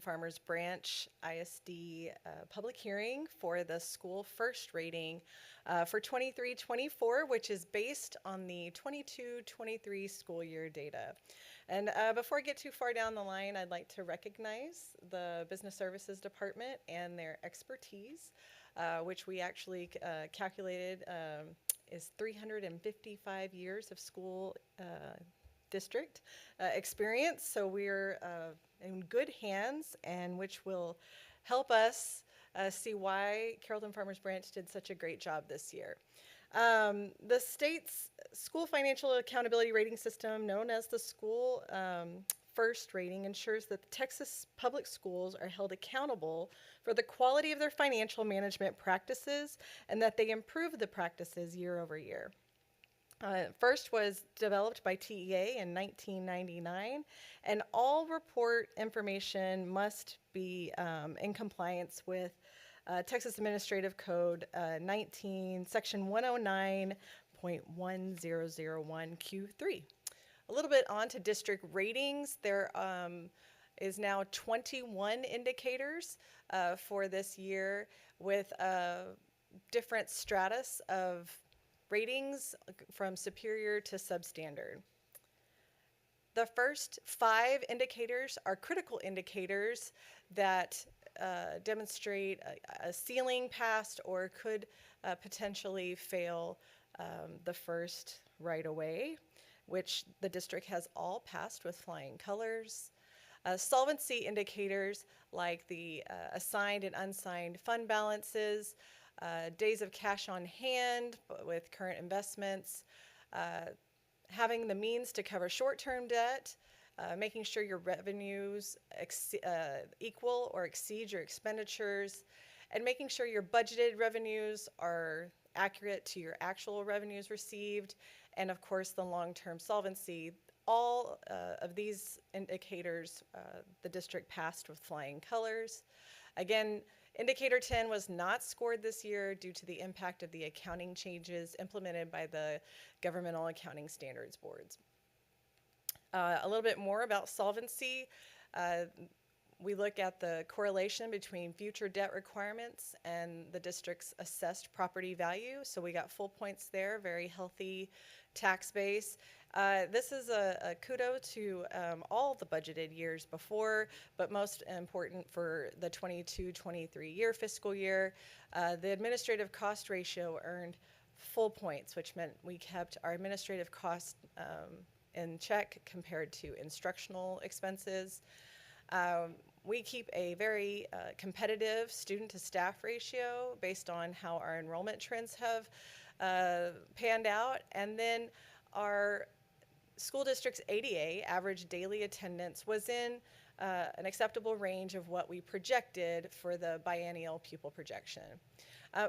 Carrollton-Farmers branch ISD public hearing for the school first rating for 23-24, which is based on the 22-23 school year data. And before I get too far down the line, I'd like to recognize the Business Services Department and their expertise, which we actually calculated is 355 years of school district experience. So we're in good hands, and which will help us see why Carrollton-Farmers branch did such a great job this year. The state's school financial accountability rating system, known as the school first rating, ensures that the Texas public schools are held accountable for the quality of their financial management practices and that they improve the practices year over year. First was developed by TEA in 1999, and all report information must be in compliance with Texas Administrative Code 19, Section 109.1001Q3. A little bit on to district ratings. There is now 21 indicators for this year with different stratus of ratings from superior to substandard. The first 5 indicators are critical indicators that demonstrate a ceiling passed or could potentially fail the first right away, which the district has all passed with flying colors. Solvency indicators like the assigned and unsigned fund balances, days of cash on hand with current investments, having the means to cover short-term debt, making sure your revenues equal or exceed your expenditures, and making sure your budgeted revenues are accurate to your actual revenues received, and of course the long-term solvency. All of these indicators the district passed with flying colors. Again, Indicator 10 was not scored this year due to the impact of the accounting changes implemented by the Governmental Accounting Standards Boards. A little bit more about solvency. We look at the correlation between future debt requirements and the district's assessed property value. So we got full points there, very healthy tax base. This is a kudo to all the budgeted years before, but most important for the 22-23 year fiscal year. The administrative cost ratio earned full points, which meant we kept our administrative cost in check compared to instructional expenses. We keep a very competitive student to staff ratio based on how our enrollment trends have panned out. And then our school district's ADA, average daily attendance, was in an acceptable range of what we projected for the biennial pupil projection.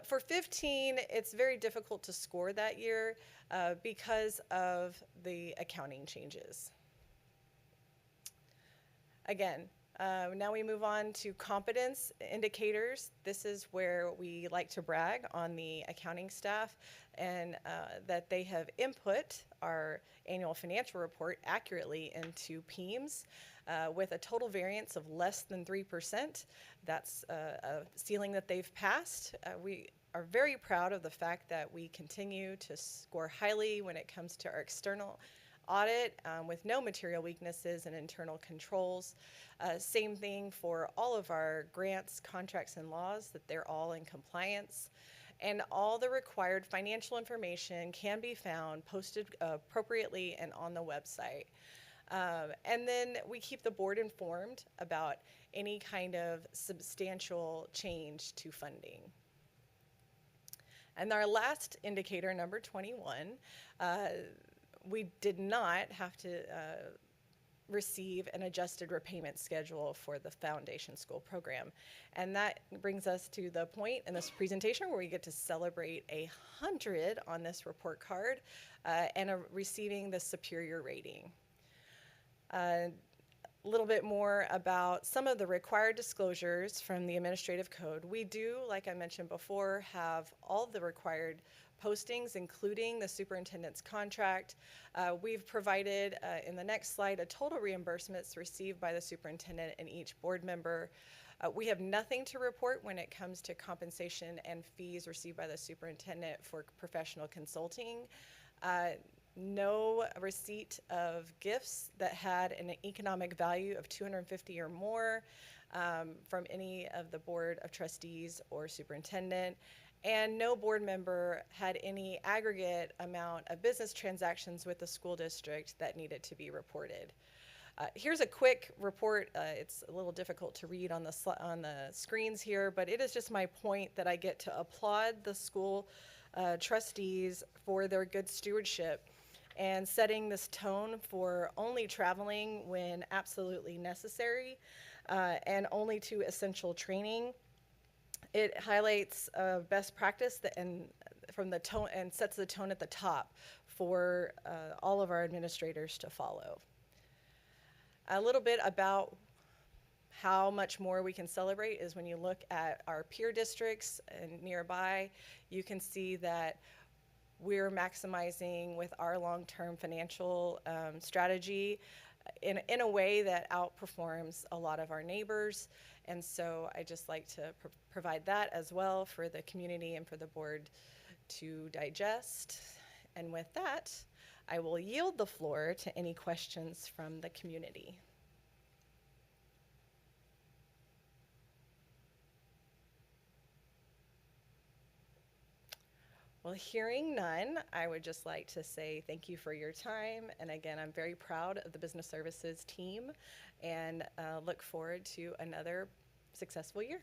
For 15, it's very difficult to score that year because of the accounting changes. Again, now we move on to competence indicators. This is where we like to brag on the accounting staff and that they have input our annual financial report accurately into PEMS with a total variance of less than 3%. That's a ceiling that they've passed. We are very proud of the fact that we continue to score highly when it comes to our external audit with no material weaknesses and internal controls. Same thing for all of our grants, contracts, and laws, that they're all in compliance. And all the required financial information can be found posted appropriately and on the website. And then we keep the board informed about any kind of substantial change to funding. And our last indicator, number 21, we did not have to receive an adjusted repayment schedule for the foundation school program. And that brings us to the point in this presentation where we get to celebrate 100 on this report card and receiving the superior rating. A little bit more about some of the required disclosures from the administrative code. We do, like I mentioned before, have all the required postings, including the superintendent's contract. We've provided, in the next slide, a total reimbursements received by the superintendent and each board member. We have nothing to report when it comes to compensation and fees received by the superintendent for professional consulting. No receipt of gifts that had an economic value of $250 or more from any of the Board of Trustees or superintendent. And no board member had any aggregate amount of business transactions with the school district that needed to be reported. Here's a quick report. It's a little difficult to read on the screens here, but it is just my point that I get to applaud the school trustees for their good stewardship and setting this tone for only traveling when absolutely necessary and only to essential training. It highlights best practice from the tone and sets the tone at the top for all of our administrators to follow. A little bit about how much more we can celebrate is when you look at our peer districts and nearby, you can see that we're maximizing with our long-term financial strategy in a way that outperforms a lot of our neighbors. And so I just like to provide that as well for the community and for the board to digest. And with that, I will yield the floor to any questions from the community. Well, hearing none, I would just like to say thank you for your time. And again, I'm very proud of the Business Services team and look forward to another successful year.